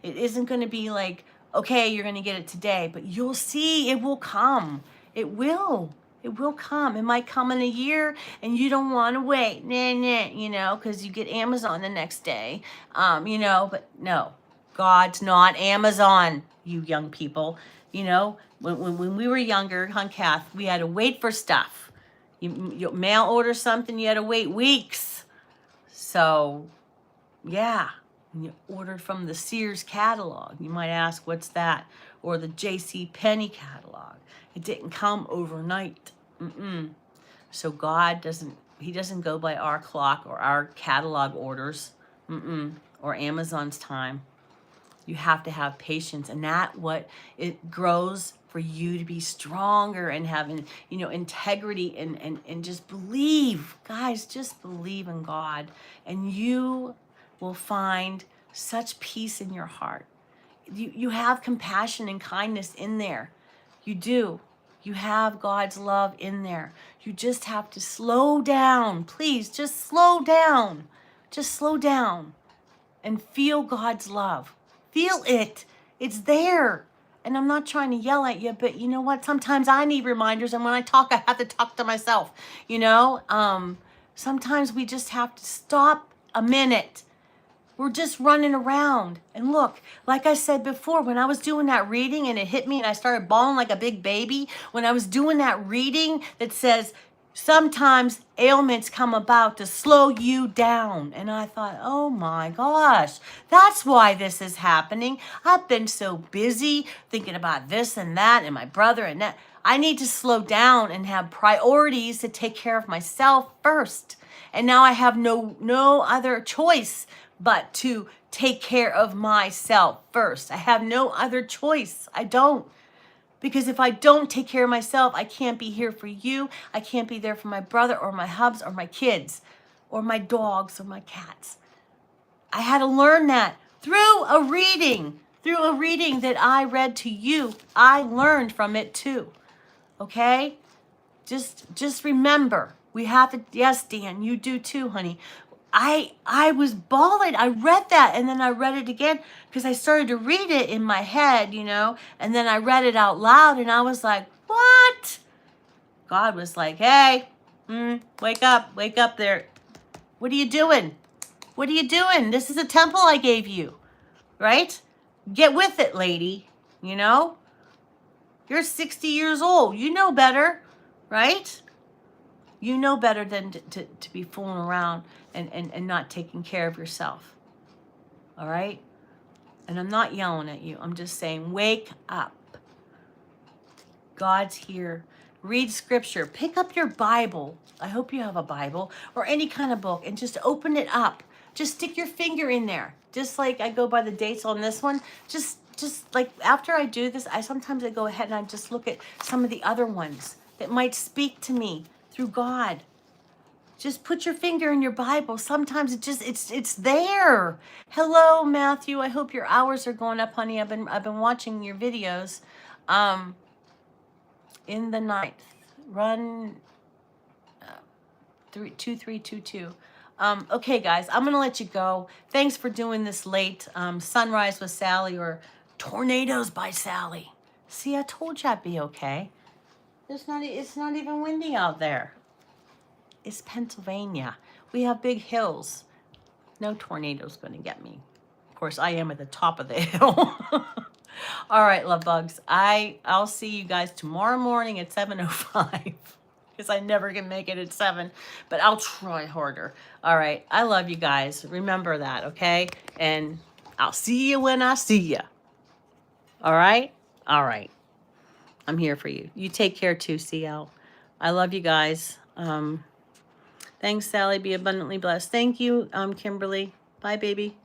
isn't gonna be like, okay, you're gonna get it today, but you'll see it will come. It will. It will come. It might come in a year and you don't want to wait, you know, because you get Amazon the next day, you know, but no, God's not Amazon, you young people. You know, when we were younger, huh, Kath, we had to wait for stuff. You mail order something, you had to wait weeks. So, yeah, when you ordered from the Sears catalog, you might ask, what's that? Or the J.C. Penney catalog. It didn't come overnight. So God doesn't, he doesn't go by our clock or our catalog orders, or Amazon's time. You have to have patience, and that what it grows for you to be stronger and having, you know, integrity and just believe, guys, just believe in God, and you will find such peace in your heart. You have compassion and kindness in there. You do. You have God's love in there. You just have to slow down. Please, just slow down. Just slow down and feel God's love. Feel it. It's there. And I'm not trying to yell at you, but you know what? Sometimes I need reminders, and when I talk, I have to talk to myself. You know, sometimes we just have to stop a minute. We're just running around. And look, like I said before, when I was doing that reading and it hit me and I started bawling like a big baby, when I was doing that reading that says, sometimes ailments come about to slow you down. And I thought, oh my gosh, that's why this is happening. I've been so busy thinking about this and that and my brother and that. I need to slow down and have priorities to take care of myself first. And now I have no other choice but to take care of myself first. I have no other choice. I don't. Because if I don't take care of myself, I can't be here for you. I can't be there for my brother or my hubs or my kids or my dogs or my cats. I had to learn that through a reading that I read to you. I learned from it too. Okay? Just remember, we have to, yes, Dan, you do too, honey. I was bawling. I read that and then I read it again because I started to read it in my head, you know, and then I read it out loud and I was like, what? God was like, hey, wake up there. What are you doing? What are you doing? This is a temple I gave you, right? Get with it, lady, you know? You're 60 years old. You know better, right? You know better than to be fooling around and not taking care of yourself. All right? And I'm not yelling at you. I'm just saying, wake up. God's here. Read scripture. Pick up your Bible. I hope you have a Bible or any kind of book and just open it up. Just stick your finger in there. Just like I go by the dates on this one. Just like after I do this, I sometimes go ahead and I just look at some of the other ones that might speak to me through God. Just put your finger in your Bible. Sometimes it's there. Hello, Matthew. I hope your hours are going up, honey. I've been watching your videos. In the ninth, run 2322. Okay, guys, I'm gonna let you go. Thanks for doing this late. Sunrise with Sally or Tornadoes by Sally. See, I told you I'd be okay. It's not even windy out there. It's Pennsylvania. We have big hills. No tornado's going to get me. Of course, I am at the top of the hill. All right, love bugs. I'll see you guys tomorrow morning at 7:05 because I never can make it at 7, but I'll try harder. All right, I love you guys. Remember that, okay? And I'll see you when I see you. All right? All right. I'm here for you. You take care too, CL. I love you guys. Thanks, Sally. Be abundantly blessed. Thank you, Kimberly. Bye, baby.